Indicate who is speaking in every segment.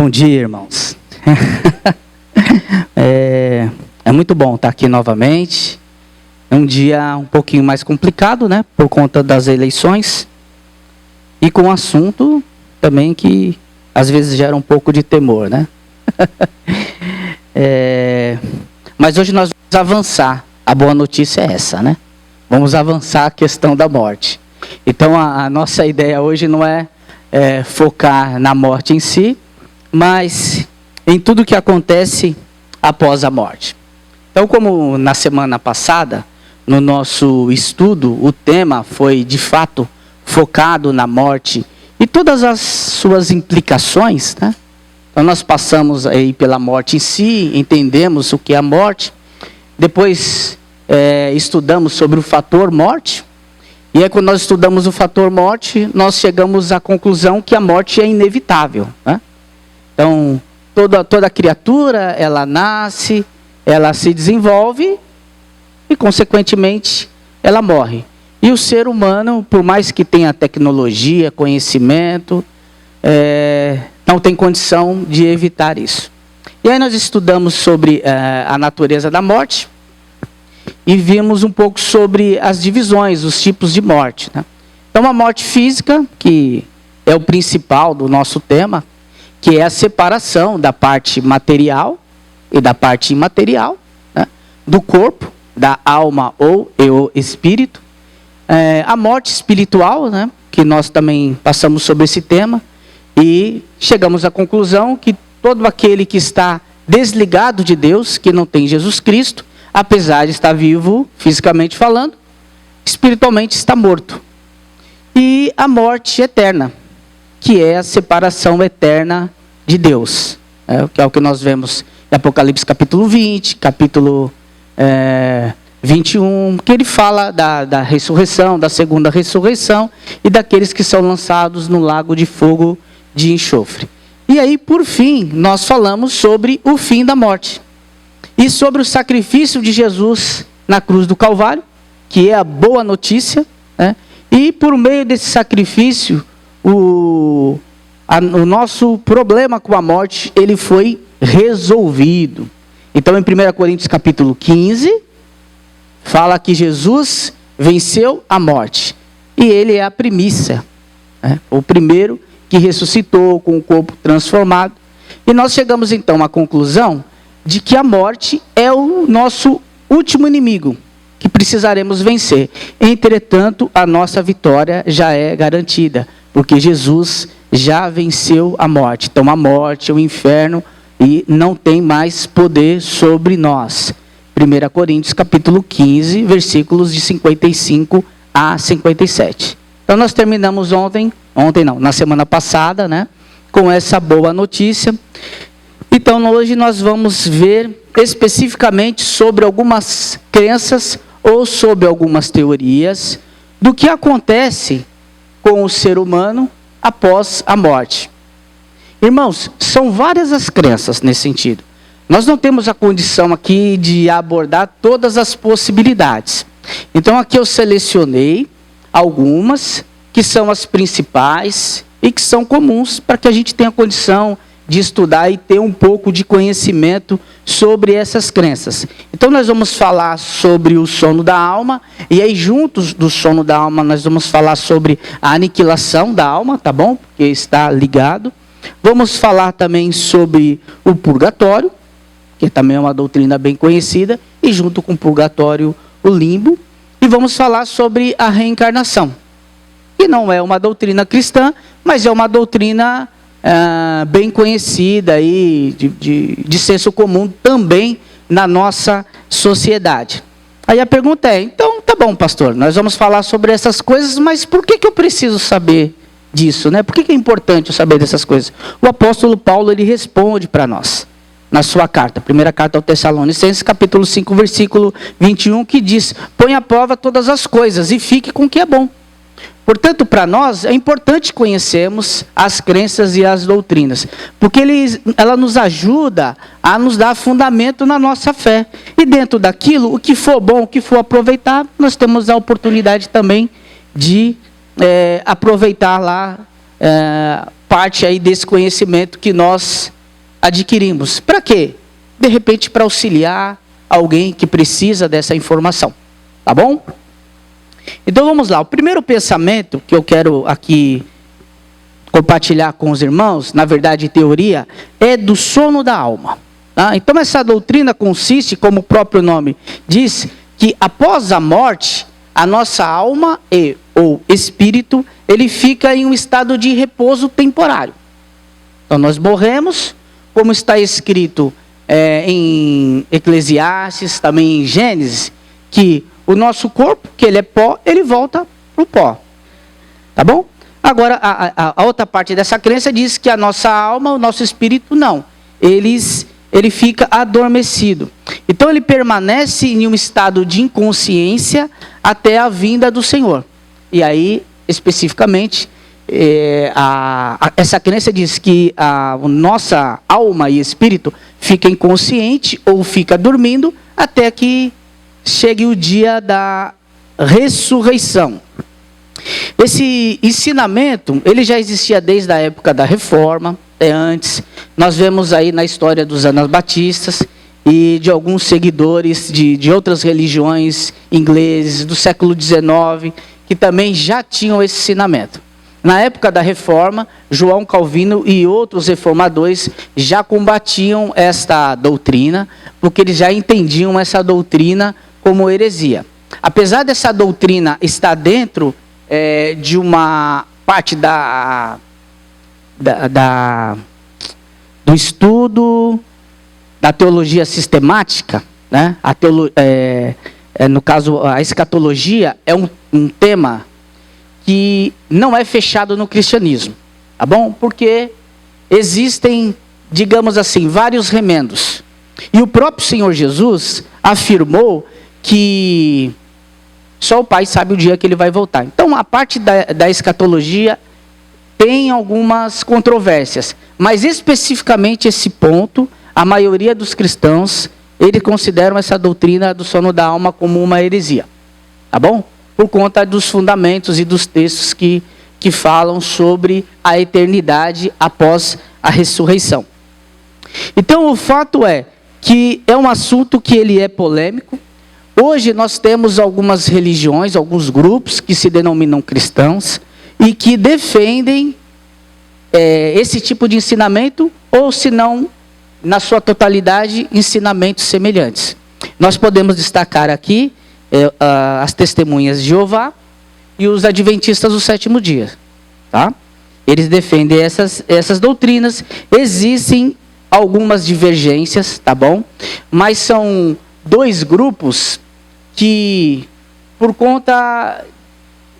Speaker 1: Bom dia, irmãos. É muito bom estar aqui novamente. É um dia um pouquinho mais complicado, né? Por conta das eleições. E com um assunto também que às vezes gera um pouco de temor, né? Mas hoje nós vamos avançar. A boa notícia é essa, né? Vamos avançar a questão da morte. Então a nossa ideia hoje não é focar na morte em si, mas em tudo que acontece após a morte. Então, como na semana passada, no nosso estudo, o tema foi de fato focado na morte e todas as suas implicações, né? Então nós passamos aí pela morte em si, entendemos o que é a morte, depois estudamos sobre o fator morte, e aí quando nós estudamos o fator morte, nós chegamos à conclusão que a morte é inevitável, né? Então, toda criatura, ela nasce, ela se desenvolve e, consequentemente, ela morre. E o ser humano, por mais que tenha tecnologia, conhecimento, não tem condição de evitar isso. E aí nós estudamos sobre a natureza da morte e vimos um pouco sobre as divisões, os tipos de morte, né? Então, a morte física, que é o principal do nosso tema, que é a separação da parte material e da parte imaterial, né? Do corpo, da alma ou espírito. A morte espiritual, né? Que nós também passamos sobre esse tema, e chegamos à conclusão que todo aquele que está desligado de Deus, que não tem Jesus Cristo, apesar de estar vivo, fisicamente falando, espiritualmente está morto. E a morte eterna, que é a separação eterna de Deus, que é o que nós vemos em Apocalipse capítulo 20, capítulo 21, que ele fala da ressurreição, da segunda ressurreição, e daqueles que são lançados no lago de fogo de enxofre. E aí, por fim, nós falamos sobre o fim da morte, e sobre o sacrifício de Jesus na cruz do Calvário, que é a boa notícia, né? E por meio desse sacrifício, o nosso problema com a morte, ele foi resolvido. Então, em 1 Coríntios capítulo 15, fala que Jesus venceu a morte. E ele é a primícia, né? O primeiro que ressuscitou com o corpo transformado. E nós chegamos então à conclusão de que a morte é o nosso último inimigo, que precisaremos vencer. Entretanto, a nossa vitória já é garantida, porque Jesus já venceu a morte. Então, a morte, o inferno, e não tem mais poder sobre nós. 1 Coríntios capítulo 15, versículos de 55 a 57. Então, nós terminamos na semana passada, né, com essa boa notícia. Então, hoje nós vamos ver especificamente sobre algumas crenças ou sobre algumas teorias do que acontece com o ser humano após a morte. Irmãos, são várias as crenças nesse sentido. Nós não temos a condição aqui de abordar todas as possibilidades. Então, aqui eu selecionei algumas que são as principais e que são comuns para que a gente tenha condição de estudar e ter um pouco de conhecimento sobre essas crenças. Então nós vamos falar sobre o sono da alma, e aí juntos do sono da alma nós vamos falar sobre a aniquilação da alma, tá bom? Porque está ligado. Vamos falar também sobre o purgatório, que também é uma doutrina bem conhecida, e junto com o purgatório, o limbo. E vamos falar sobre a reencarnação, que não é uma doutrina cristã, mas é uma doutrina bem conhecida e de senso comum também na nossa sociedade. Aí a pergunta é, então tá bom, pastor, nós vamos falar sobre essas coisas, mas por que eu preciso saber disso, né? Por que é importante eu saber dessas coisas? O apóstolo Paulo, ele responde para nós, na sua carta, primeira carta aos Tessalonicenses, capítulo 5, versículo 21, que diz: põe à prova todas as coisas e fique com o que é bom. Portanto, para nós, é importante conhecermos as crenças e as doutrinas, porque ela nos ajuda a nos dar fundamento na nossa fé. E dentro daquilo, o que for bom, o que for aproveitar, nós temos a oportunidade também de aproveitar lá parte aí desse conhecimento que nós adquirimos. Para quê? De repente para auxiliar alguém que precisa dessa informação. Tá bom? Então vamos lá. O primeiro pensamento que eu quero aqui compartilhar com os irmãos, na verdade teoria, é do sono da alma. Tá? Então essa doutrina consiste, como o próprio nome diz, que após a morte, a nossa alma ou espírito, ele fica em um estado de repouso temporário. Então nós morremos, como está escrito em Eclesiastes, também em Gênesis, que o nosso corpo, que ele é pó, ele volta para o pó. Tá bom? Agora, a outra parte dessa crença diz que a nossa alma, o nosso espírito, não. Ele fica adormecido. Então, ele permanece em um estado de inconsciência até a vinda do Senhor. E aí, especificamente, essa crença diz que a nossa alma e espírito fica inconsciente ou fica dormindo até que chegue o dia da ressurreição. Esse ensinamento, ele já existia desde a época da Reforma, até antes. Nós vemos aí na história dos anabatistas e de alguns seguidores de outras religiões ingleses do século XIX, que também já tinham esse ensinamento. Na época da Reforma, João Calvino e outros reformadores já combatiam esta doutrina, porque eles já entendiam essa doutrina como heresia. Apesar dessa doutrina estar dentro de uma parte do estudo da teologia sistemática, né? No caso, a escatologia é um tema que não é fechado no cristianismo, tá bom? Porque existem, digamos assim, vários remendos. E o próprio Senhor Jesus afirmou que só o Pai sabe o dia que ele vai voltar. Então, a parte da escatologia tem algumas controvérsias, mas especificamente esse ponto, a maioria dos cristãos, eles consideram essa doutrina do sono da alma como uma heresia, tá bom? Por conta dos fundamentos e dos textos que falam sobre a eternidade após a ressurreição. Então, o fato é que é um assunto que ele é polêmico. Hoje nós temos algumas religiões, alguns grupos que se denominam cristãos e que defendem esse tipo de ensinamento, ou se não, na sua totalidade, ensinamentos semelhantes. Nós podemos destacar aqui as testemunhas de Jeová e os adventistas do sétimo dia. Tá? Eles defendem essas doutrinas. Existem algumas divergências, tá bom? Mas são dois grupos que, por conta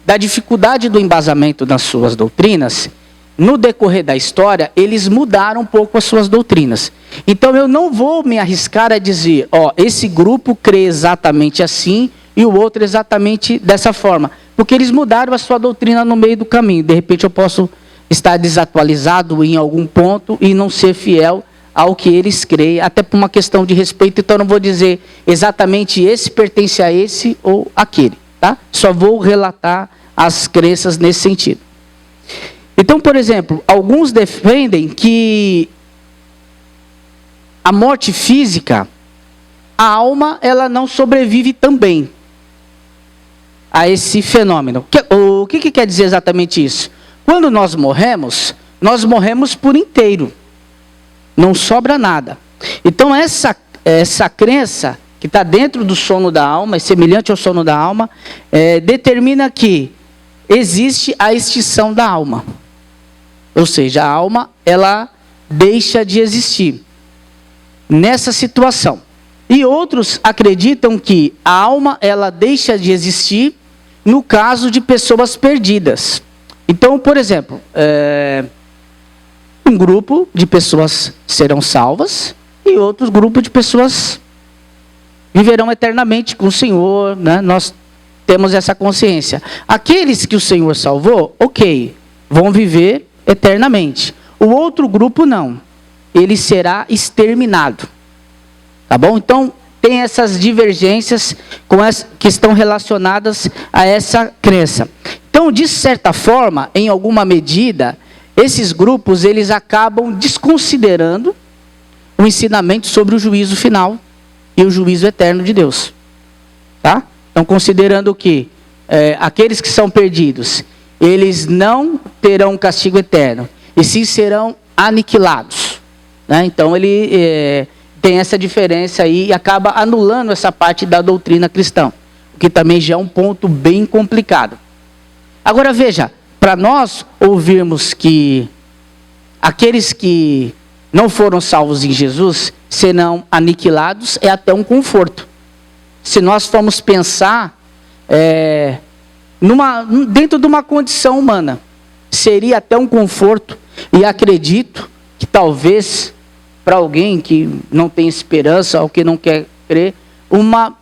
Speaker 1: da dificuldade do embasamento das suas doutrinas, no decorrer da história, eles mudaram um pouco as suas doutrinas. Então, eu não vou me arriscar a dizer, esse grupo crê exatamente assim e o outro exatamente dessa forma. Porque eles mudaram a sua doutrina no meio do caminho. De repente, eu posso estar desatualizado em algum ponto e não ser fiel ao que eles creem, até por uma questão de respeito. Então, eu não vou dizer exatamente esse pertence a esse ou aquele. Tá? Só vou relatar as crenças nesse sentido. Então, por exemplo, alguns defendem que a morte física, a alma, ela não sobrevive também a esse fenômeno. O que quer dizer exatamente isso? Quando nós morremos por inteiro. Não sobra nada. Então, essa crença que está dentro do sono da alma, é semelhante ao sono da alma, determina que existe a extinção da alma. Ou seja, a alma, ela deixa de existir nessa situação. E outros acreditam que a alma, ela deixa de existir no caso de pessoas perdidas. Então, por exemplo, um grupo de pessoas serão salvas e outro grupo de pessoas viverão eternamente com o Senhor, né? Nós temos essa consciência. Aqueles que o Senhor salvou, vão viver eternamente. O outro grupo não. Ele será exterminado. Tá bom? Então, tem essas divergências que estão relacionadas a essa crença. Então, de certa forma, em alguma medida, esses grupos, eles acabam desconsiderando um ensinamento sobre o juízo final e o juízo eterno de Deus. Tá? Então, considerando que aqueles que são perdidos, eles não terão um castigo eterno, e sim serão aniquilados. Né? Então, ele tem essa diferença aí e acaba anulando essa parte da doutrina cristã, o que também já é um ponto bem complicado. Agora, veja, para nós ouvirmos que aqueles que não foram salvos em Jesus serão aniquilados, é até um conforto. Se nós formos pensar dentro de uma condição humana, seria até um conforto, e acredito que talvez para alguém que não tem esperança ou que não quer crer, uma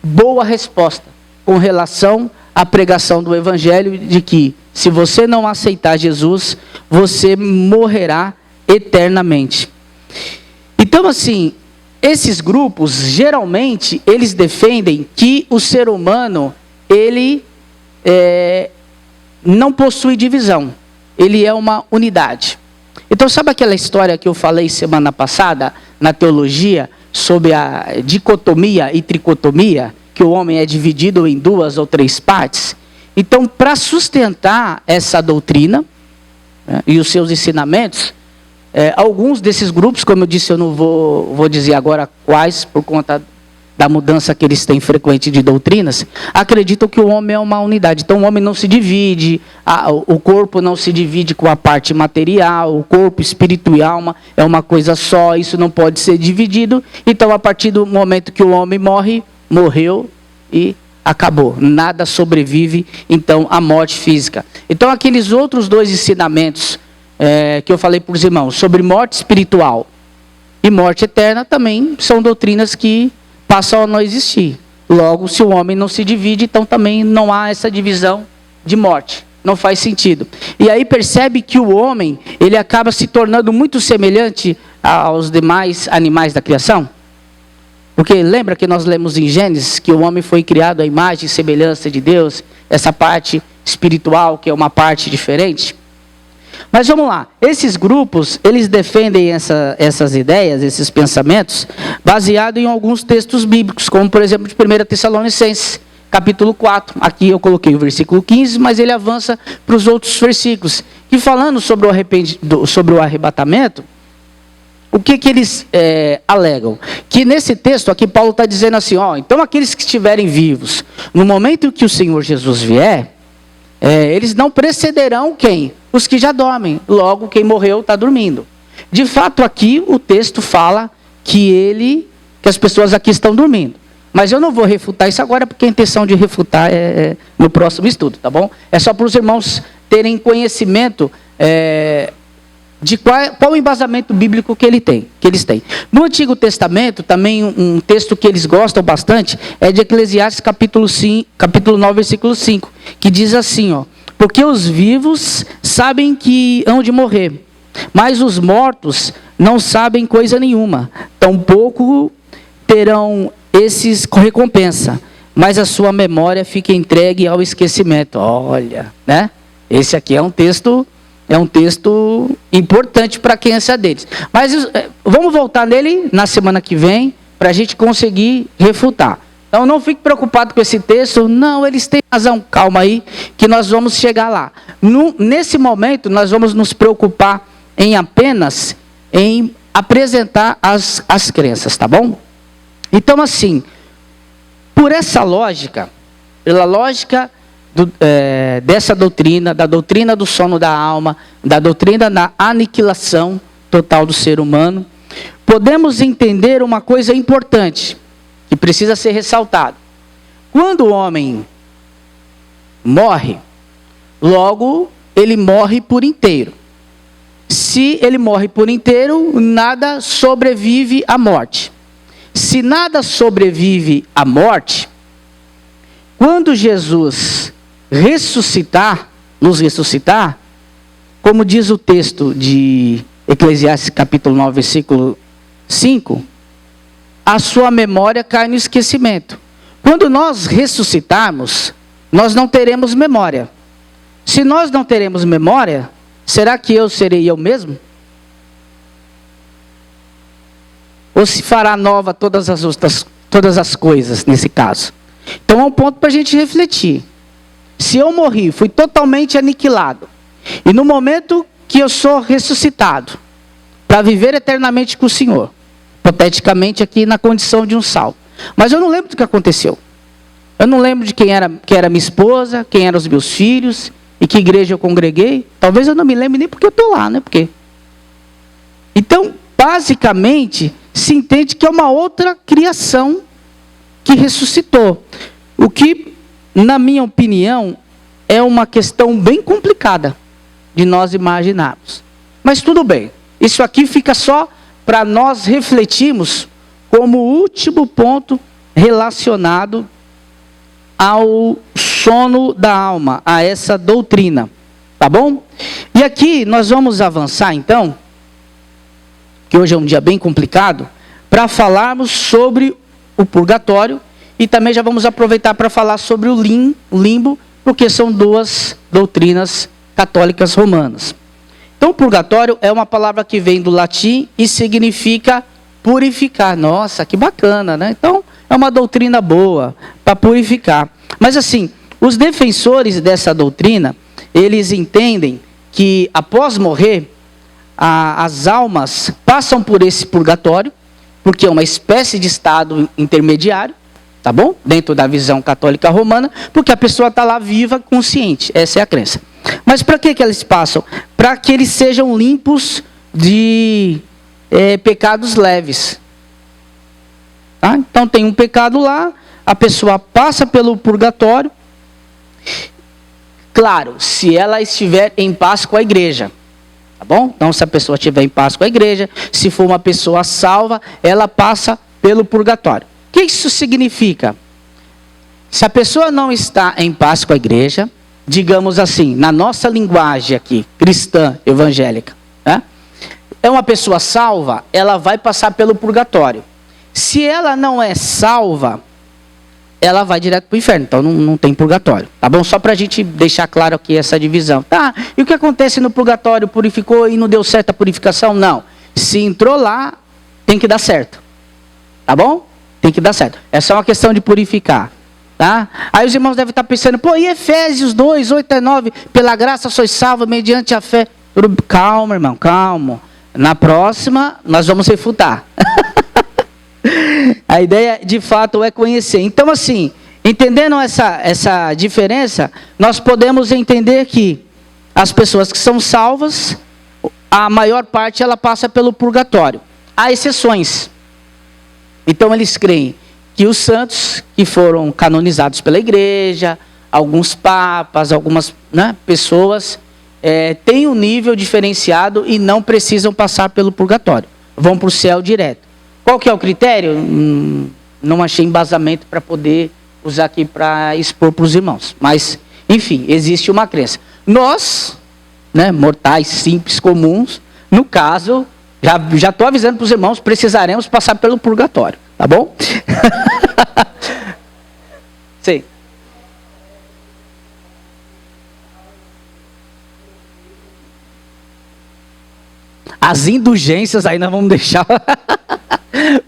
Speaker 1: boa resposta com relação à pregação do Evangelho, de que se você não aceitar Jesus, você morrerá eternamente. Então, assim, esses grupos, geralmente, eles defendem que o ser humano, ele não possui divisão. Ele é uma unidade. Então, sabe aquela história que eu falei semana passada, na teologia, sobre a dicotomia e tricotomia, que o homem é dividido em 2 ou 3 partes? Então, para sustentar essa doutrina, né, e os seus ensinamentos, alguns desses grupos, como eu disse, eu não vou dizer agora quais, por conta da mudança que eles têm frequente de doutrinas, acreditam que o homem é uma unidade. Então, o homem não se divide, o corpo não se divide com a parte material, o corpo, espírito e alma é uma coisa só, isso não pode ser dividido. Então, a partir do momento que o homem morre, morreu e acabou. Nada sobrevive, então, à morte física. Então, aqueles outros 2 ensinamentos que eu falei para os irmãos, sobre morte espiritual e morte eterna, também são doutrinas que passam a não existir. Logo, se o homem não se divide, então também não há essa divisão de morte. Não faz sentido. E aí percebe que o homem, ele acaba se tornando muito semelhante aos demais animais da criação? Porque lembra que nós lemos em Gênesis que o homem foi criado à imagem e semelhança de Deus, essa parte espiritual, que é uma parte diferente? Mas vamos lá, esses grupos, eles defendem essas ideias, esses pensamentos, baseado em alguns textos bíblicos, como por exemplo de 1 Tessalonicenses, capítulo 4. Aqui eu coloquei o versículo 15, mas ele avança para os outros versículos. E falando sobre o arrebatamento, o que eles alegam? Que nesse texto aqui Paulo está dizendo assim, então aqueles que estiverem vivos, no momento em que o Senhor Jesus vier, eles não precederão quem? Os que já dormem. Logo, quem morreu está dormindo. De fato, aqui o texto fala que as pessoas aqui estão dormindo. Mas eu não vou refutar isso agora, porque a intenção de refutar é no próximo estudo, tá bom? É só para os irmãos terem conhecimento de qual o embasamento bíblico que eles têm. No Antigo Testamento, também um texto que eles gostam bastante é de Eclesiastes capítulo 9, versículo 5, que diz assim, porque os vivos sabem que hão de morrer, mas os mortos não sabem coisa nenhuma, tampouco terão esses recompensa, mas a sua memória fica entregue ao esquecimento. Olha, né? Esse aqui é um texto importante para a crença deles. Mas vamos voltar nele na semana que vem, para a gente conseguir refutar. Então não fique preocupado com esse texto. Não, eles têm razão. Calma aí, que nós vamos chegar lá. Nesse momento, nós vamos nos preocupar apenas em apresentar as crenças, tá bom? Então, assim, por essa lógica, pela lógica dessa doutrina, da doutrina do sono da alma, da doutrina da aniquilação total do ser humano, podemos entender uma coisa importante, que precisa ser ressaltada. Quando o homem morre, logo ele morre por inteiro. Se ele morre por inteiro, nada sobrevive à morte. Se nada sobrevive à morte, quando Jesus nos ressuscitar, como diz o texto de Eclesiastes capítulo 9, versículo 5, a sua memória cai no esquecimento. Quando nós ressuscitarmos, nós não teremos memória. Se nós não teremos memória, será que eu serei eu mesmo? ou se fará nova todas as coisas nesse caso? Então é um ponto para a gente refletir. Se eu morri, fui totalmente aniquilado, e no momento que eu sou ressuscitado, para viver eternamente com o Senhor, hipoteticamente aqui na condição de um salvo, mas eu não lembro do que aconteceu. Eu não lembro de quem era minha esposa, quem eram os meus filhos, e que igreja eu congreguei. Talvez eu não me lembre nem porque eu estou lá, né? Porque... Então, basicamente, se entende que é uma outra criação que ressuscitou. O que, na minha opinião, é uma questão bem complicada de nós imaginarmos. Mas tudo bem. Isso aqui fica só para nós refletirmos como último ponto relacionado ao sono da alma, a essa doutrina, tá bom? E aqui nós vamos avançar então, que hoje é um dia bem complicado, para falarmos sobre o purgatório, e também já vamos aproveitar para falar sobre o limbo, porque são duas doutrinas católicas romanas. Então, purgatório é uma palavra que vem do latim e significa purificar. Nossa, que bacana, né? Então, é uma doutrina boa para purificar. Mas assim, os defensores dessa doutrina, eles entendem que após morrer, as almas passam por esse purgatório, porque é uma espécie de estado intermediário, tá bom? Dentro da visão católica romana, porque a pessoa está lá viva, consciente. Essa é a crença. Mas para que eles passam? Para que eles sejam limpos de pecados leves. Tá? Então tem um pecado lá, a pessoa passa pelo purgatório. Claro, se ela estiver em paz com a igreja. Tá bom? Então se a pessoa estiver em paz com a igreja, se for uma pessoa salva, ela passa pelo purgatório. O que isso significa? Se a pessoa não está em paz com a igreja, digamos assim, na nossa linguagem aqui, cristã, evangélica, né? É uma pessoa salva, ela vai passar pelo purgatório. Se ela não é salva, ela vai direto para o inferno. Então não tem purgatório. Tá bom? Só para a gente deixar claro aqui essa divisão. Tá, e o que acontece no purgatório? Purificou e não deu certo a purificação? Não. Se entrou lá, tem que dar certo. Tá bom? Tem que dar certo. É só uma questão de purificar. Tá? Aí os irmãos devem estar pensando, pô, e Efésios 2, 8 a 9, pela graça sois salvos mediante a fé. Calma, irmão, calma. Na próxima, nós vamos refutar. A ideia, de fato, é conhecer. Então, assim, entendendo essa diferença, nós podemos entender que as pessoas que são salvas, a maior parte, ela passa pelo purgatório. Há exceções. Então, eles creem que os santos que foram canonizados pela igreja, alguns papas, algumas pessoas, têm um nível diferenciado e não precisam passar pelo purgatório. Vão para o céu direto. Qual que é o critério? Não achei embasamento para poder usar aqui para expor para os irmãos. Mas, enfim, existe uma crença. Nós, mortais, simples, comuns, no caso, já estou avisando para os irmãos, precisaremos passar pelo purgatório. Tá bom? Sim. As indulgências aí nós vamos deixar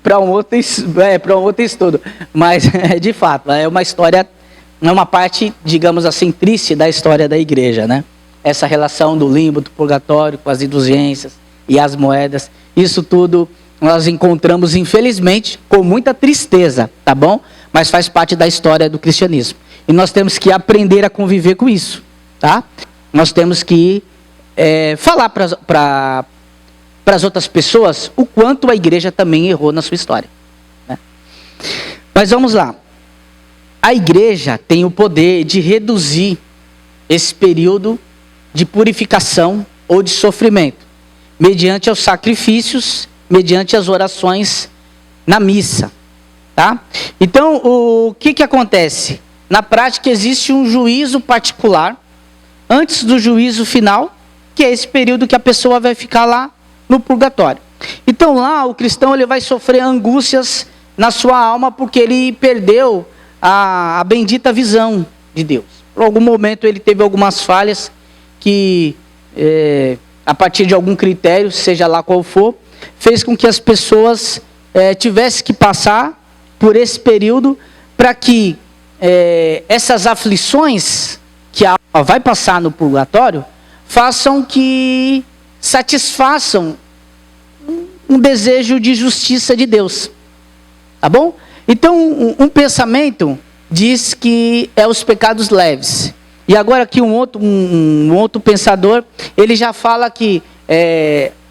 Speaker 1: para um outro estudo. Mas, de fato, é uma história, é uma parte, digamos assim, triste da história da igreja, né? Essa relação do limbo, do purgatório, com as indulgências e as moedas. Isso tudo nós encontramos, infelizmente, com muita tristeza, tá bom? Mas faz parte da história do cristianismo. E nós temos que aprender a conviver com isso, tá? Nós temos que falar para as outras pessoas o quanto a igreja também errou na sua história, né? Mas vamos lá. A igreja tem o poder de reduzir esse período de purificação ou de sofrimento, mediante os sacrifícios, mediante as orações na missa, tá? Então, o que acontece? Na prática, existe um juízo particular, antes do juízo final, que é esse período que a pessoa vai ficar lá no purgatório. Então, lá, o cristão ele vai sofrer angústias na sua alma, porque ele perdeu a bendita visão de Deus. Por algum momento, ele teve algumas falhas que, a partir de algum critério, seja lá qual for, fez com que as pessoas tivesse que passar por esse período para que essas aflições que a alma vai passar no purgatório façam que satisfaçam um desejo de justiça de Deus. Tá bom? Então, um pensamento diz que é os pecados leves. E agora aqui um outro pensador, ele já fala que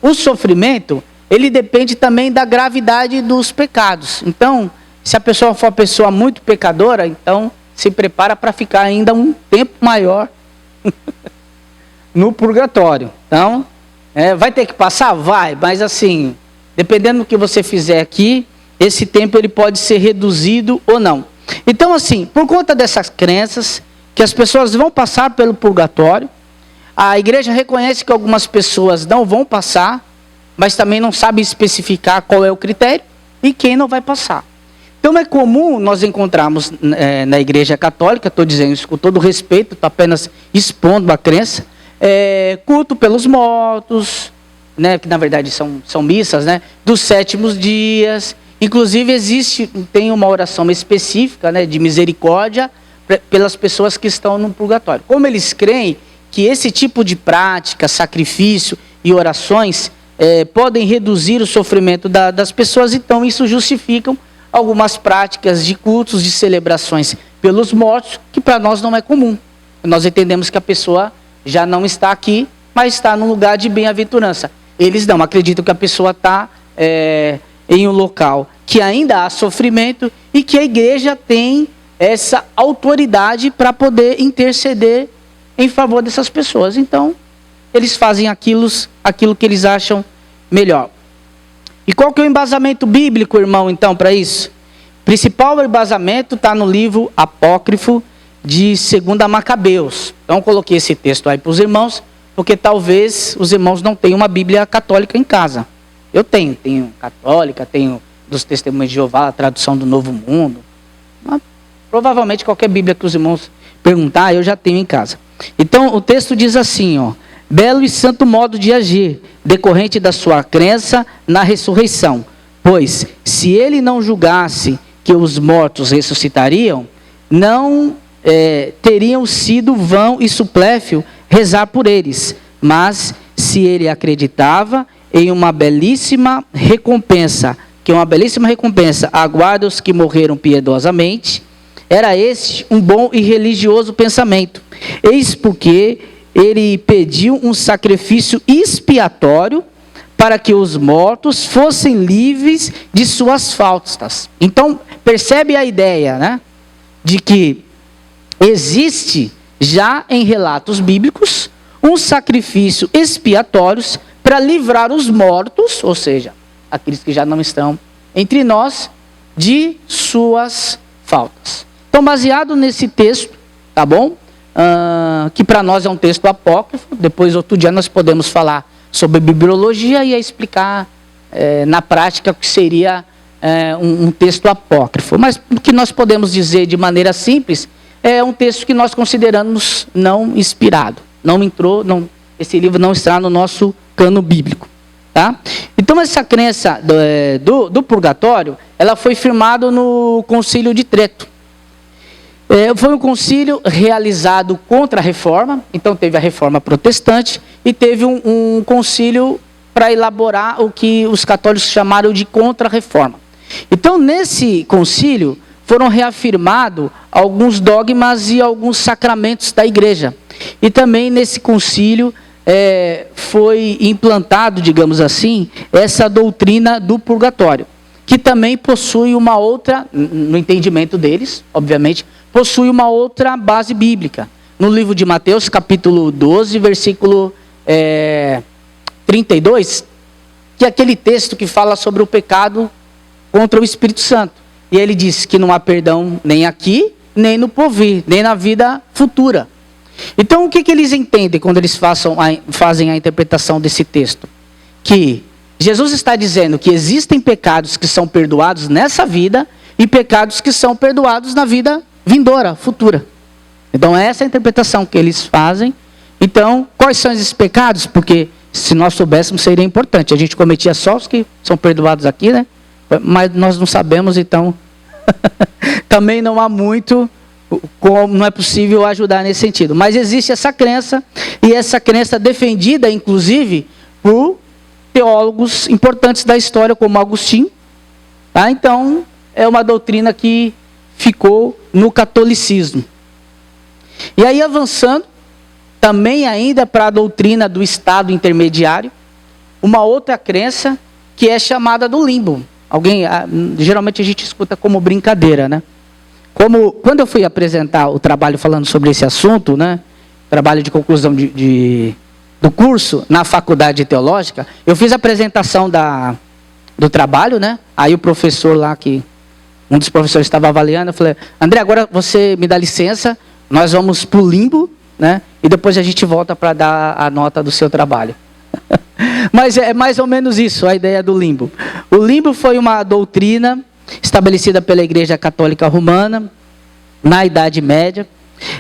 Speaker 1: o sofrimento, ele depende também da gravidade dos pecados. Então, se a pessoa for uma pessoa muito pecadora, então se prepara para ficar ainda um tempo maior no purgatório. Então, vai ter que passar? Vai, mas assim, dependendo do que você fizer aqui, esse tempo ele pode ser reduzido ou não. Então, assim, por conta dessas crenças, que as pessoas vão passar pelo purgatório, a igreja reconhece que algumas pessoas não vão passar, mas também não sabe especificar qual é o critério e quem não vai passar. Então é comum nós encontrarmos na igreja católica, estou dizendo isso com todo respeito, estou apenas expondo a crença, culto pelos mortos, né, que na verdade são missas, né, dos 7º dias. Inclusive tem uma oração específica, né, de misericórdia pelas pessoas que estão no purgatório. Como eles creem que esse tipo de prática, sacrifício e orações podem reduzir o sofrimento das pessoas, então isso justifica algumas práticas de cultos, de celebrações pelos mortos, que para nós não é comum. Nós entendemos que a pessoa já não está aqui, mas está num lugar de bem-aventurança. Eles não, acreditam que a pessoa está em um local que ainda há sofrimento e que a igreja tem essa autoridade para poder interceder em favor dessas pessoas. Então, eles fazem aquilo que eles acham melhor. E qual que é o embasamento bíblico, irmão, então, para isso? O principal embasamento está no livro apócrifo de 2 Macabeus. Então, eu coloquei esse texto aí para os irmãos, porque talvez os irmãos não tenham uma Bíblia católica em casa. Eu tenho católica, tenho dos Testemunhos de Jeová, a tradução do Novo Mundo. Mas, provavelmente qualquer Bíblia que os irmãos perguntar, eu já tenho em casa. Então, o texto diz assim, ó: belo e santo modo de agir, decorrente da sua crença na ressurreição. Pois, se ele não julgasse que os mortos ressuscitariam, não teriam sido vão e supléfio rezar por eles. Mas, se ele acreditava em uma belíssima recompensa, que uma belíssima recompensa aguarda os que morreram piedosamente, era este um bom e religioso pensamento. Eis porque ele pediu um sacrifício expiatório para que os mortos fossem livres de suas faltas. Então, percebe a ideia, né? De que existe já em relatos bíblicos um sacrifício expiatório para livrar os mortos, ou seja, aqueles que já não estão entre nós, de suas faltas. Então, baseado nesse texto, tá bom? Que para nós é um texto apócrifo. Depois, outro dia, nós podemos falar sobre bibliologia e explicar na prática o que seria um texto apócrifo. Mas o que nós podemos dizer de maneira simples é um texto que nós consideramos não inspirado. Esse livro não está no nosso cano bíblico. Tá? Então, essa crença do purgatório, ela foi firmada no Concílio de Trento. Foi um concílio realizado contra a reforma. Então, teve a reforma protestante e teve um concílio para elaborar o que os católicos chamaram de contra-reforma. Então, nesse concílio, foram reafirmados alguns dogmas e alguns sacramentos da igreja. E também nesse concílio foi implantado, digamos assim, essa doutrina do purgatório, que também possui uma outra, no entendimento deles, obviamente, possui uma outra base bíblica. No livro de Mateus, capítulo 12, versículo 32, que é aquele texto que fala sobre o pecado contra o Espírito Santo. E ele diz que não há perdão nem aqui, nem no porvir, nem na vida futura. Então, o que eles entendem quando eles fazem a interpretação desse texto? Que Jesus está dizendo que existem pecados que são perdoados nessa vida e pecados que são perdoados na vida vindoura, futura. Então, essa é a interpretação que eles fazem. Então, quais são esses pecados? Porque se nós soubéssemos, seria importante. A gente cometia só os que são perdoados aqui, né? mas nós não sabemos, então também não há muito, não é possível ajudar nesse sentido. Mas existe essa crença, e essa crença defendida, inclusive, por teólogos importantes da história, como Agostinho. Tá? Então, é uma doutrina que ficou no catolicismo. E aí, avançando, também ainda para a doutrina do estado intermediário, uma outra crença que é chamada do limbo. Geralmente a gente escuta como brincadeira, né? Quando eu fui apresentar o trabalho falando sobre esse assunto, né? Trabalho de conclusão do curso na faculdade teológica, eu fiz a apresentação do trabalho, né? Aí o professor lá, um dos professores estava avaliando, eu falei, André, agora você me dá licença, nós vamos para o limbo, né? E depois a gente volta para dar a nota do seu trabalho. Mas é mais ou menos isso, a ideia do limbo. O limbo foi uma doutrina estabelecida pela Igreja Católica Romana na Idade Média.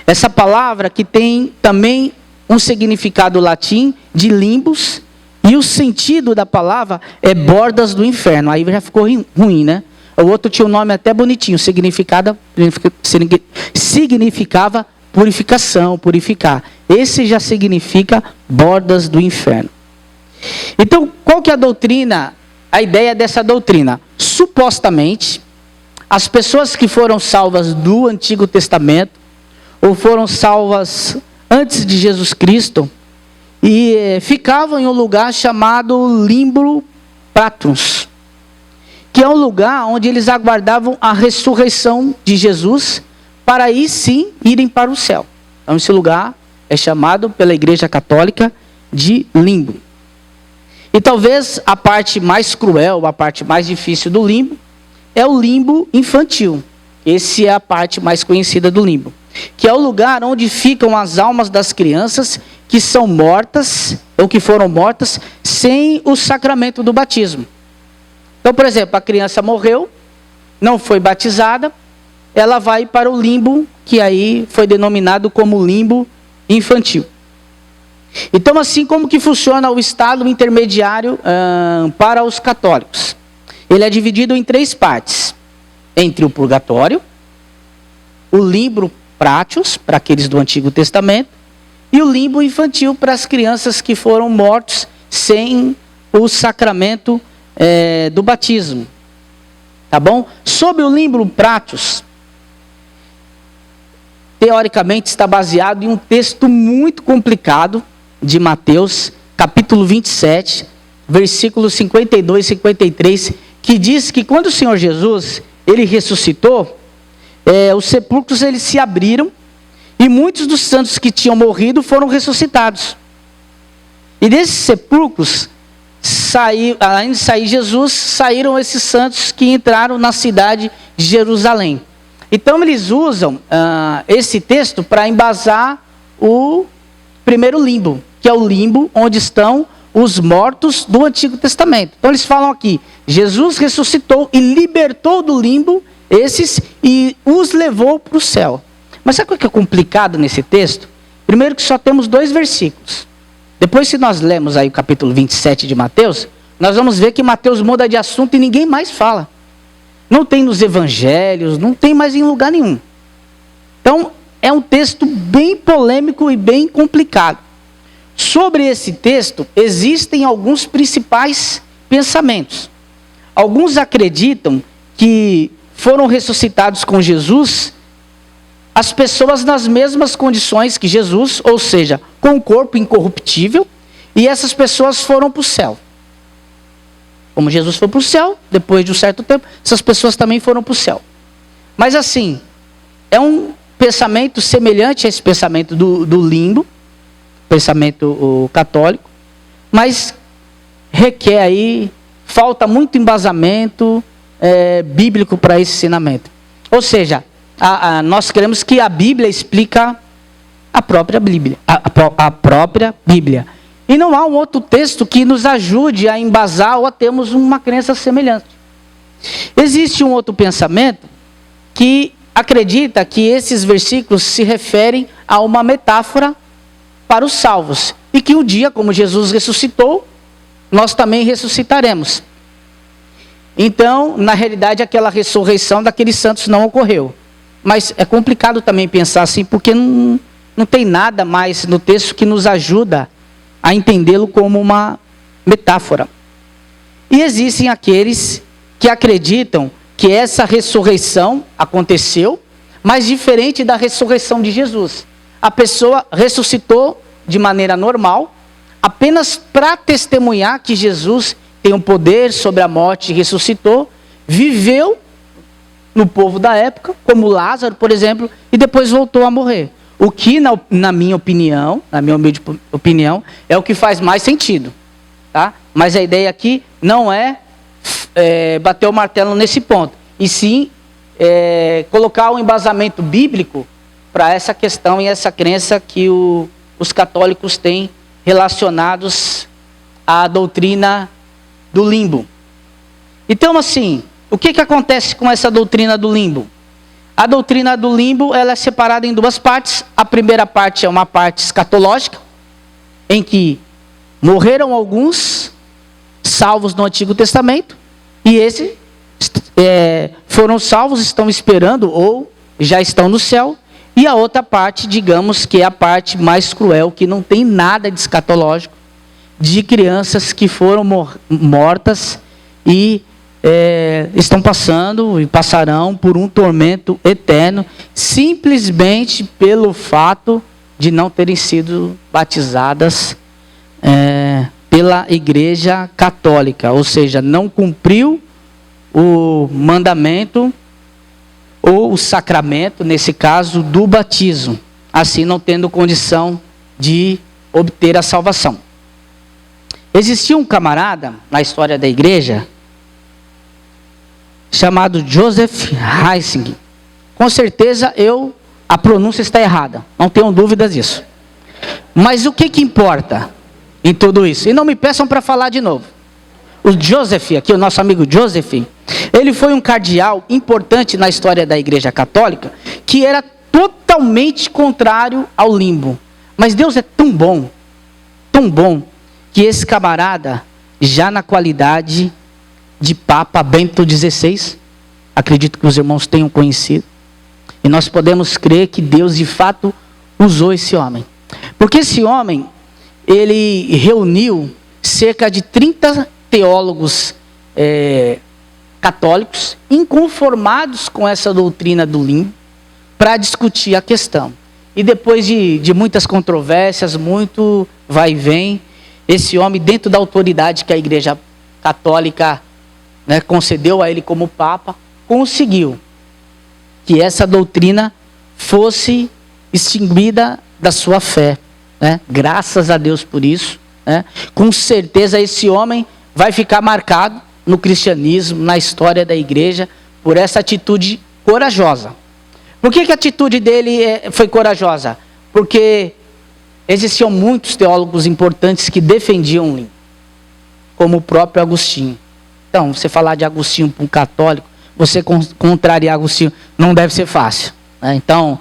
Speaker 1: Essa palavra que tem também um significado latim de limbus, e o sentido da palavra é bordas do inferno. Aí já ficou ruim, né? O outro tinha um nome até bonitinho, significava purificação, purificar. Esse já significa bordas do inferno. Então, qual que é a doutrina, a ideia dessa doutrina? Supostamente, as pessoas que foram salvas do Antigo Testamento, ou foram salvas antes de Jesus Cristo, e ficavam em um lugar chamado Limbo Pratrus, que é um lugar onde eles aguardavam a ressurreição de Jesus, para aí sim irem para o céu. Então esse lugar é chamado pela Igreja Católica de limbo. E talvez a parte mais cruel, a parte mais difícil do limbo, é o limbo infantil. Essa é a parte mais conhecida do limbo, que é o lugar onde ficam as almas das crianças que são mortas, ou que foram mortas, sem o sacramento do batismo. Então, por exemplo, a criança morreu, não foi batizada, ela vai para o limbo, que aí foi denominado como limbo infantil. Então, assim como que funciona o estado intermediário para os católicos? Ele é dividido em 3 partes. Entre o purgatório, o limbo prátios, para aqueles do Antigo Testamento, e o limbo infantil para as crianças que foram mortos sem o sacramento do batismo. Tá bom? Sobre o limbo prátios, teoricamente está baseado em um texto muito complicado de Mateus, capítulo 27, versículos 52 e 53, que diz que quando o Senhor Jesus, ele ressuscitou, os sepulcros eles se abriram, e muitos dos santos que tinham morrido foram ressuscitados. E desses sepulcros, além de sair Jesus, saíram esses santos que entraram na cidade de Jerusalém. Então eles usam esse texto para embasar o primeiro limbo, que é o limbo onde estão os mortos do Antigo Testamento. Então eles falam aqui, Jesus ressuscitou e libertou do limbo esses e os levou para o céu. Mas sabe o que é complicado nesse texto? Primeiro que só temos 2 versículos. Depois, se nós lemos aí o capítulo 27 de Mateus, nós vamos ver que Mateus muda de assunto e ninguém mais fala. Não tem nos evangelhos, não tem mais em lugar nenhum. Então, é um texto bem polêmico e bem complicado. Sobre esse texto, existem alguns principais pensamentos. Alguns acreditam que foram ressuscitados com Jesus as pessoas nas mesmas condições que Jesus, ou seja, com o corpo incorruptível, e essas pessoas foram para o céu. Como Jesus foi para o céu, depois de um certo tempo, essas pessoas também foram para o céu. Mas assim, é um pensamento semelhante a esse pensamento do limbo, pensamento católico, mas requer aí, falta muito embasamento bíblico para esse ensinamento. Ou seja, nós queremos que a Bíblia explica a própria Bíblia. A própria Bíblia. E não há um outro texto que nos ajude a embasar ou a termos uma crença semelhante. Existe um outro pensamento que acredita que esses versículos se referem a uma metáfora para os salvos. E que um dia, como Jesus ressuscitou, nós também ressuscitaremos. Então, na realidade, aquela ressurreição daqueles santos não ocorreu. Mas é complicado também pensar assim, porque não tem nada mais no texto que nos ajuda a entendê-lo como uma metáfora. E existem aqueles que acreditam que essa ressurreição aconteceu, mas diferente da ressurreição de Jesus. A pessoa ressuscitou de maneira normal, apenas para testemunhar que Jesus tem um poder sobre a morte e ressuscitou, viveu no povo da época, como Lázaro, por exemplo, e depois voltou a morrer. O que, na minha opinião, na minha humilde opinião, é o que faz mais sentido. Tá? Mas a ideia aqui não é bater o martelo nesse ponto, e sim colocar um embasamento bíblico para essa questão e essa crença que os católicos têm relacionados à doutrina do limbo. Então, assim, o que acontece com essa doutrina do limbo? A doutrina do limbo, ela é separada em duas partes. A primeira parte é uma parte escatológica, em que morreram alguns salvos no Antigo Testamento, e esses foram salvos, estão esperando ou já estão no céu. E a outra parte, digamos que é a parte mais cruel, que não tem nada de escatológico, de crianças que foram mortas e estão passando e passarão por um tormento eterno, simplesmente pelo fato de não terem sido batizadas pela Igreja Católica, ou seja, não cumpriu o mandamento ou o sacramento, nesse caso, do batismo, assim não tendo condição de obter a salvação. Existia um camarada na história da igreja chamado Joseph Ratzinger. Com certeza a pronúncia está errada, não tenho dúvidas disso. Mas o que importa em tudo isso? E não me peçam para falar de novo. O Joseph, aqui o nosso amigo Joseph, ele foi um cardeal importante na história da Igreja Católica, que era totalmente contrário ao limbo. Mas Deus é tão bom, que esse camarada, já na qualidade de Papa Bento XVI, acredito que os irmãos tenham conhecido, e nós podemos crer que Deus de fato usou esse homem. Porque esse homem, ele reuniu cerca de 30 teólogos católicos, inconformados com essa doutrina do limbo, para discutir a questão. E depois de muitas controvérsias, muito vai e vem, esse homem, dentro da autoridade que a Igreja Católica concedeu a ele como Papa, conseguiu que essa doutrina fosse extinguida da sua fé. Graças a Deus por isso. Com certeza esse homem vai ficar marcado no cristianismo, na história da igreja, por essa atitude corajosa. Por que a atitude dele foi corajosa? Porque existiam muitos teólogos importantes que defendiam o limbo, como o próprio Agostinho. Então, você falar de Agostinho para um católico, você contrariar Agostinho, não deve ser fácil. Então,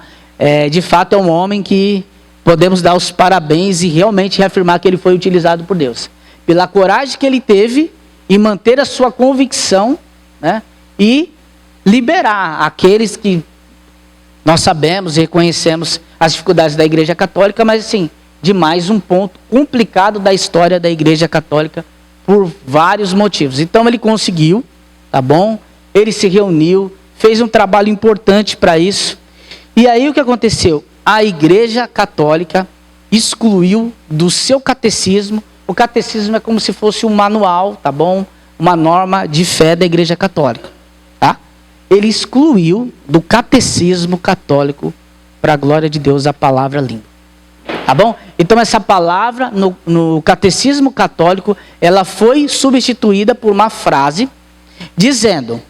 Speaker 1: de fato é um homem que podemos dar os parabéns e realmente reafirmar que ele foi utilizado por Deus. Pela coragem que ele teve em manter a sua convicção, e liberar aqueles que nós sabemos e reconhecemos as dificuldades da Igreja Católica, mas assim, de mais um ponto complicado da história da Igreja Católica por vários motivos. Então ele conseguiu, tá bom? Ele se reuniu, fez um trabalho importante para isso. E aí o que aconteceu? A Igreja Católica excluiu do seu catecismo. O catecismo é como se fosse um manual, tá bom? Uma norma de fé da Igreja Católica, tá? Ele excluiu do catecismo católico, para a glória de Deus, a palavra limbo, tá bom? Então essa palavra no catecismo católico, ela foi substituída por uma frase dizendo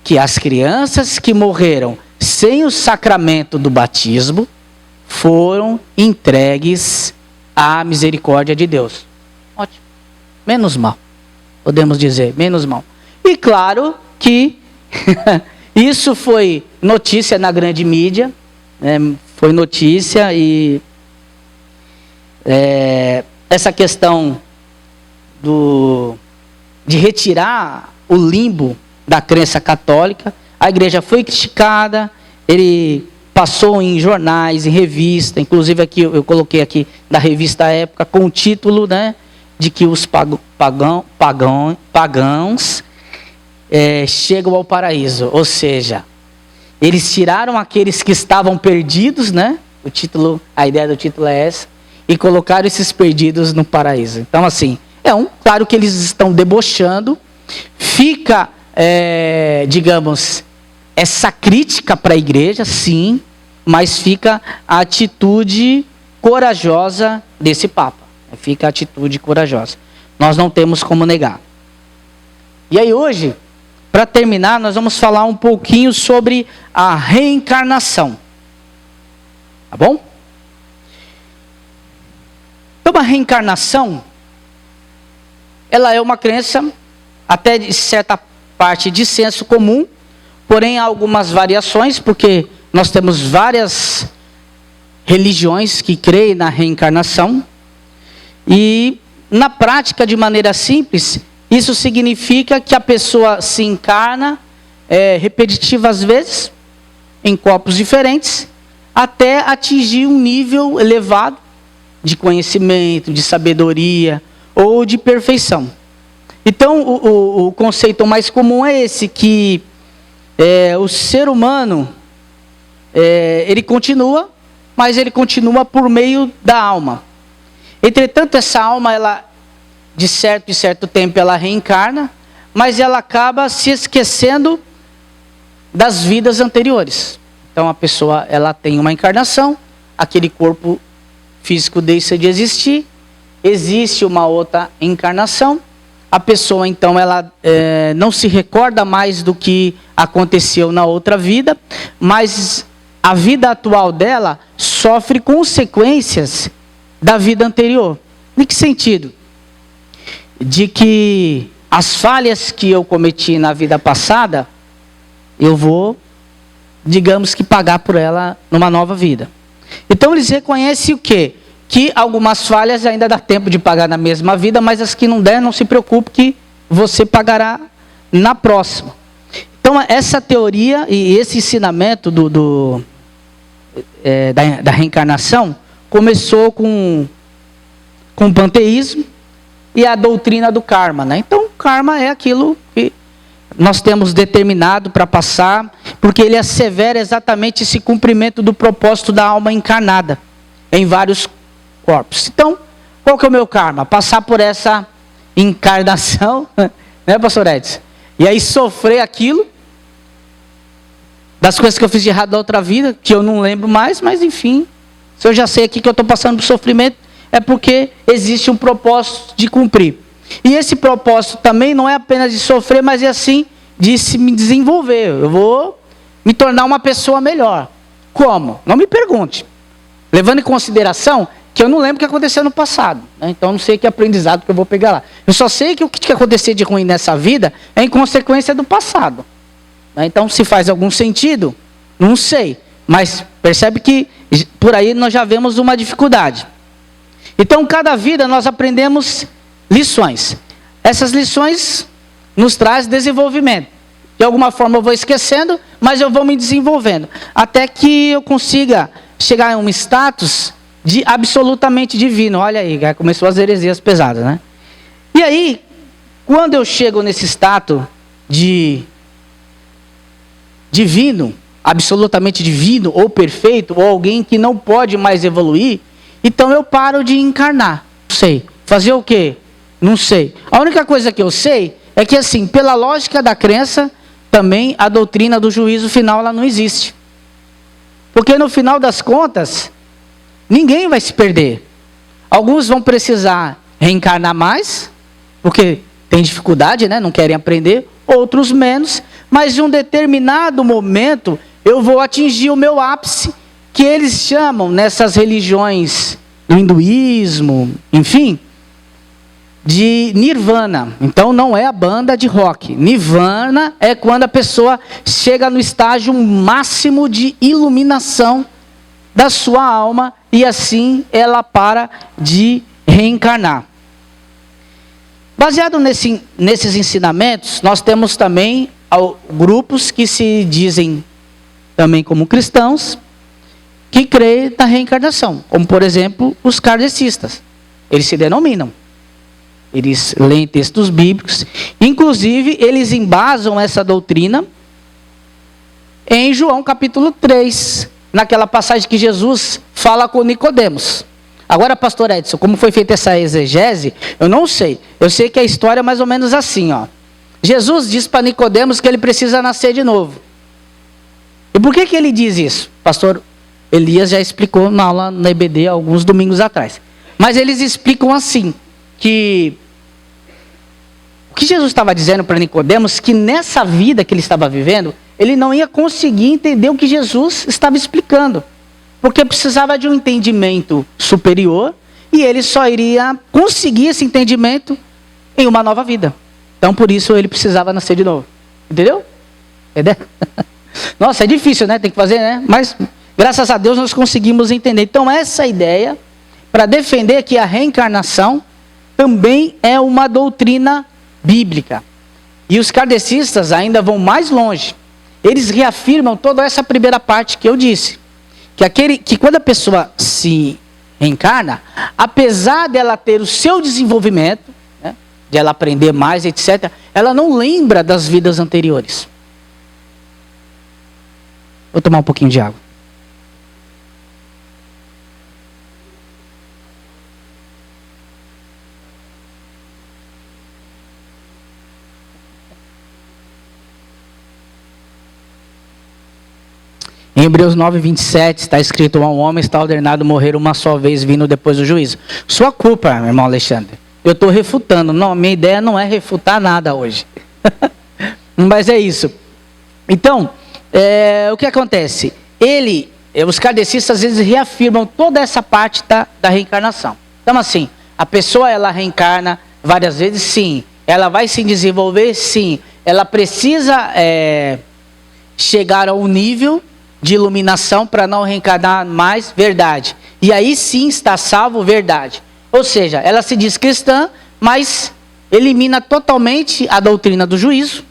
Speaker 1: que as crianças que morreram sem o sacramento do batismo foram entregues à misericórdia de Deus. Ótimo. Menos mal. Podemos dizer, menos mal. E claro que isso foi notícia na grande mídia, foi notícia e essa questão de retirar o limbo da crença católica. A igreja foi criticada, ele passou em jornais, em revista, inclusive aqui eu coloquei aqui da revista Época, com o título, né, de que os pagãos chegam ao paraíso. Ou seja, eles tiraram aqueles que estavam perdidos, né? A ideia do título é essa, e colocaram esses perdidos no paraíso. Então, assim, claro que eles estão debochando, fica, digamos, essa crítica para a igreja, sim, mas fica a atitude corajosa desse Papa. Fica a atitude corajosa. Nós não temos como negar. E aí hoje, para terminar, nós vamos falar um pouquinho sobre a reencarnação. Tá bom? Então, a reencarnação, ela é uma crença, até de certa parte, de senso comum, porém há algumas variações, porque nós temos várias religiões que creem na reencarnação. E, na prática, de maneira simples, isso significa que a pessoa se encarna repetitivas vezes, em corpos diferentes, até atingir um nível elevado de conhecimento, de sabedoria ou de perfeição. Então, o conceito mais comum é esse, que o ser humano, ele continua, mas ele continua por meio da alma. Entretanto, essa alma, ela, de certo tempo, ela reencarna, mas ela acaba se esquecendo das vidas anteriores. Então, a pessoa, ela tem uma encarnação, aquele corpo físico deixa de existir, existe uma outra encarnação, a pessoa, então, ela não se recorda mais do que aconteceu na outra vida, mas a vida atual dela sofre consequências da vida anterior. Em que sentido? De que as falhas que eu cometi na vida passada, eu vou, digamos que, pagar por ela numa nova vida. Então eles reconhecem o quê? Que algumas falhas ainda dá tempo de pagar na mesma vida, mas as que não der, não se preocupe que você pagará na próxima. Então essa teoria e esse ensinamento da reencarnação começou com o panteísmo e a doutrina do karma, né? Então, o karma é aquilo que nós temos determinado para passar, porque ele assevera exatamente esse cumprimento do propósito da alma encarnada em vários corpos. Então, qual que é o meu karma? Passar por essa encarnação, né, pastor Edson? E aí sofrer aquilo, das coisas que eu fiz de errado da outra vida, que eu não lembro mais, mas enfim, se eu já sei aqui que eu estou passando por sofrimento, é porque existe um propósito de cumprir. E esse propósito também não é apenas de sofrer, mas é assim, de se me desenvolver. Eu vou me tornar uma pessoa melhor. Como? Não me pergunte. Levando em consideração que eu não lembro o que aconteceu no passado, né? Então eu não sei que aprendizado que eu vou pegar lá. Eu só sei que o que acontecer de ruim nessa vida é em consequência do passado, né? Então, se faz algum sentido, não sei. Mas percebe que por aí nós já vemos uma dificuldade. Então, cada vida nós aprendemos lições. Essas lições nos trazem desenvolvimento. De alguma forma eu vou esquecendo, mas eu vou me desenvolvendo. Até que eu consiga chegar em um status de absolutamente divino. Olha aí, já começou as heresias pesadas, né? E aí, quando eu chego nesse status de divino, absolutamente divino, ou perfeito, ou alguém que não pode mais evoluir, então eu paro de encarnar. Não sei. Fazer o quê? Não sei. A única coisa que eu sei é que, assim, pela lógica da crença, também a doutrina do juízo final, ela não existe. Porque no final das contas, ninguém vai se perder. Alguns vão precisar reencarnar mais, porque tem dificuldade, né? Não querem aprender. Outros menos. Mas em um determinado momento, eu vou atingir o meu ápice, que eles chamam, nessas religiões do hinduísmo, enfim, de nirvana. Então não é a banda de rock. Nirvana é quando a pessoa chega no estágio máximo de iluminação da sua alma e assim ela para de reencarnar. Baseado nesses ensinamentos, nós temos também grupos que se dizem também como cristãos, que creem na reencarnação, como por exemplo os kardecistas. Eles se denominam. Eles leem textos bíblicos, inclusive eles embasam essa doutrina em João capítulo 3, naquela passagem que Jesus fala com Nicodemos. Agora, pastor Edson, como foi feita essa exegese, eu não sei. Eu sei que a história é mais ou menos assim, ó. Jesus diz para Nicodemos que ele precisa nascer de novo. E por que ele diz isso? Pastor Elias já explicou na aula na EBD alguns domingos atrás. Mas eles explicam assim, que o que Jesus estava dizendo para Nicodemos, que nessa vida que ele estava vivendo, ele não ia conseguir entender o que Jesus estava explicando. Porque precisava de um entendimento superior, e ele só iria conseguir esse entendimento em uma nova vida. Então por isso ele precisava nascer de novo. Entendeu? Entendeu? Nossa, é difícil, né? Tem que fazer, né? Mas graças a Deus nós conseguimos entender. Então essa ideia, para defender que a reencarnação também é uma doutrina bíblica. E os kardecistas ainda vão mais longe. Eles reafirmam toda essa primeira parte que eu disse. Que quando a pessoa se reencarna, apesar dela ter o seu desenvolvimento, né, de ela aprender mais, etc., ela não lembra das vidas anteriores. Vou tomar um pouquinho de água. Em Hebreus 9, 27, está escrito: um homem está ordenado morrer uma só vez, vindo depois do juízo. Sua culpa, meu irmão Alexandre. Eu estou refutando. Não, minha ideia não é refutar nada hoje. Mas é isso. Então, o que acontece? Os kardecistas, eles reafirmam toda essa parte da reencarnação. Então, assim, a pessoa, ela reencarna várias vezes, sim. Ela vai se desenvolver, sim. Ela precisa chegar a um nível de iluminação para não reencarnar mais, verdade. E aí sim está salvo, verdade. Ou seja, ela se diz cristã, mas elimina totalmente a doutrina do juízo,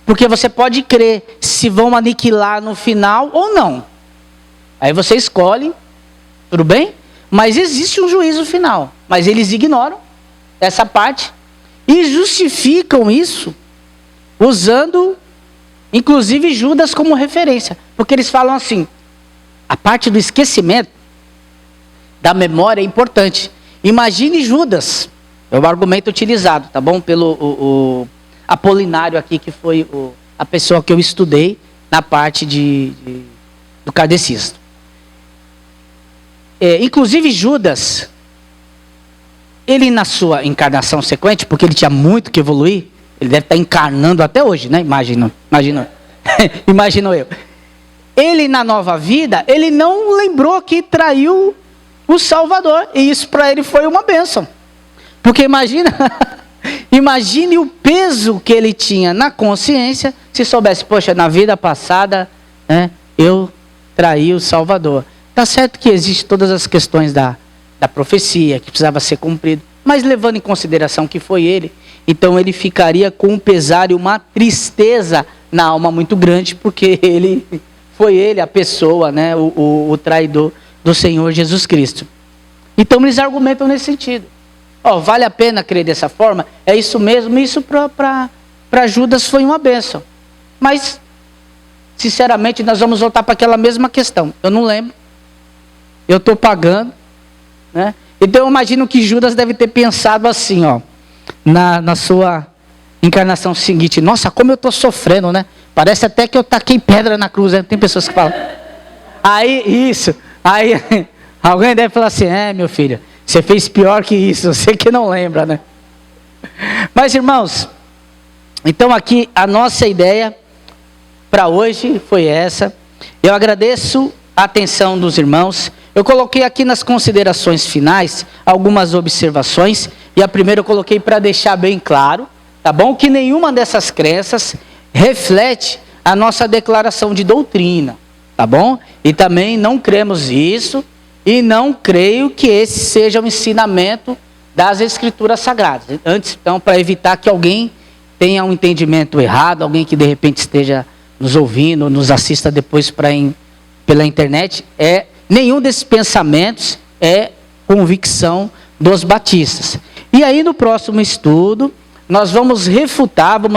Speaker 1: porque você pode crer se vão aniquilar no final ou não. Aí você escolhe, tudo bem? Mas existe um juízo final, mas eles ignoram essa parte e justificam isso usando inclusive Judas como referência. Porque eles falam assim, a parte do esquecimento da memória é importante. Imagine Judas, é o argumento utilizado, tá bom? Pelo o Apolinário aqui, que foi a pessoa que eu estudei na parte do kardecismo. Inclusive Judas, ele na sua encarnação sequente, porque ele tinha muito que evoluir, ele deve estar encarnando até hoje, né? Imagino eu. Ele na nova vida, ele não lembrou que traiu o Salvador. E isso para ele foi uma bênção. Porque imagine o peso que ele tinha na consciência, se soubesse, poxa, na vida passada, né, eu traí o Salvador. Tá certo que existem todas as questões da profecia, que precisava ser cumprido, mas levando em consideração que foi ele, então ele ficaria com um pesar e uma tristeza na alma muito grande, porque foi ele a pessoa, né, o traidor do Senhor Jesus Cristo. Então eles argumentam nesse sentido. Vale a pena crer dessa forma? É isso mesmo, isso para Judas foi uma bênção. Mas, sinceramente, nós vamos voltar para aquela mesma questão. Eu não lembro. Eu estou pagando, né? Então eu imagino que Judas deve ter pensado assim, na sua encarnação seguinte: nossa, como eu estou sofrendo, né? Parece até que eu taquei pedra na cruz, né? Tem pessoas que falam. Aí alguém deve falar assim: meu filho, você fez pior que isso, você que não lembra, né? Mas irmãos, então aqui a nossa ideia para hoje foi essa. Eu agradeço a atenção dos irmãos. Eu coloquei aqui nas considerações finais algumas observações. E a primeira eu coloquei para deixar bem claro, tá bom? Que nenhuma dessas crenças reflete a nossa declaração de doutrina, tá bom? E também não cremos isso e não creio que esse seja o ensinamento das Escrituras Sagradas. Antes, então, para evitar que alguém tenha um entendimento errado, alguém que de repente esteja nos ouvindo, nos assista depois pela internet, nenhum desses pensamentos é convicção dos batistas. E aí no próximo estudo, nós vamos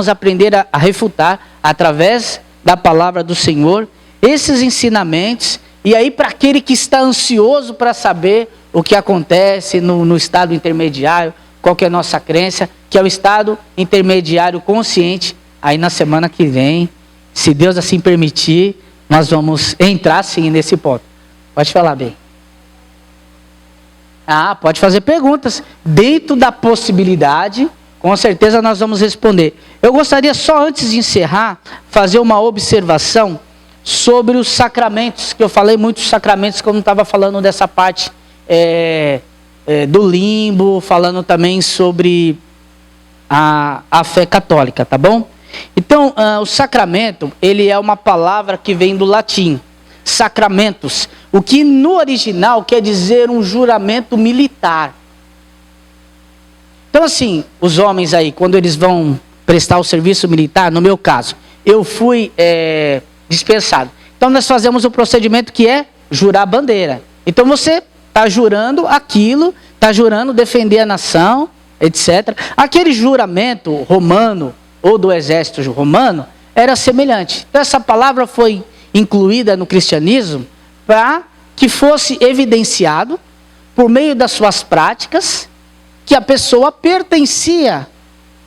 Speaker 1: aprender a refutar através da palavra do Senhor esses ensinamentos. E aí para aquele que está ansioso para saber o que acontece no estado intermediário, qual que é a nossa crença, que é o estado intermediário consciente, aí na semana que vem, se Deus assim permitir, nós vamos entrar sim nesse ponto. Pode falar, bem. Pode fazer perguntas. Dentro da possibilidade, com certeza nós vamos responder. Eu gostaria só antes de encerrar, fazer uma observação sobre os sacramentos, que eu falei muitos sacramentos, que eu não estava falando dessa parte do limbo, falando também sobre a fé católica, tá bom? Então, o sacramento, ele é uma palavra que vem do latim, sacramentos, o que no original quer dizer um juramento militar. Então assim, os homens aí, quando eles vão prestar o serviço militar, no meu caso, eu fui dispensado. Então nós fazemos o procedimento que é jurar bandeira. Então você está jurando aquilo, está jurando defender a nação, etc. Aquele juramento romano, ou do exército romano, era semelhante. Então essa palavra foi incluída no cristianismo para que fosse evidenciado, por meio das suas práticas, que a pessoa pertencia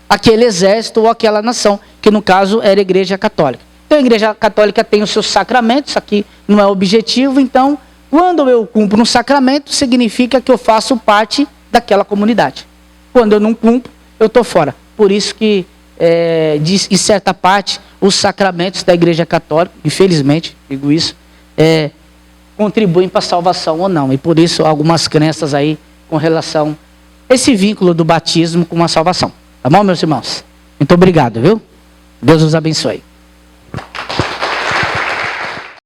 Speaker 1: àquele exército ou àquela nação, que no caso era a Igreja Católica. Então a Igreja Católica tem os seus sacramentos, aqui não é objetivo, então quando eu cumpro um sacramento, significa que eu faço parte daquela comunidade. Quando eu não cumpro, eu estou fora. Por isso que, em certa parte, os sacramentos da Igreja Católica, infelizmente, digo isso, contribuem para a salvação ou não. E por isso, algumas crenças aí com relação a esse vínculo do batismo com a salvação. Tá bom, meus irmãos? Muito obrigado, viu? Deus os abençoe.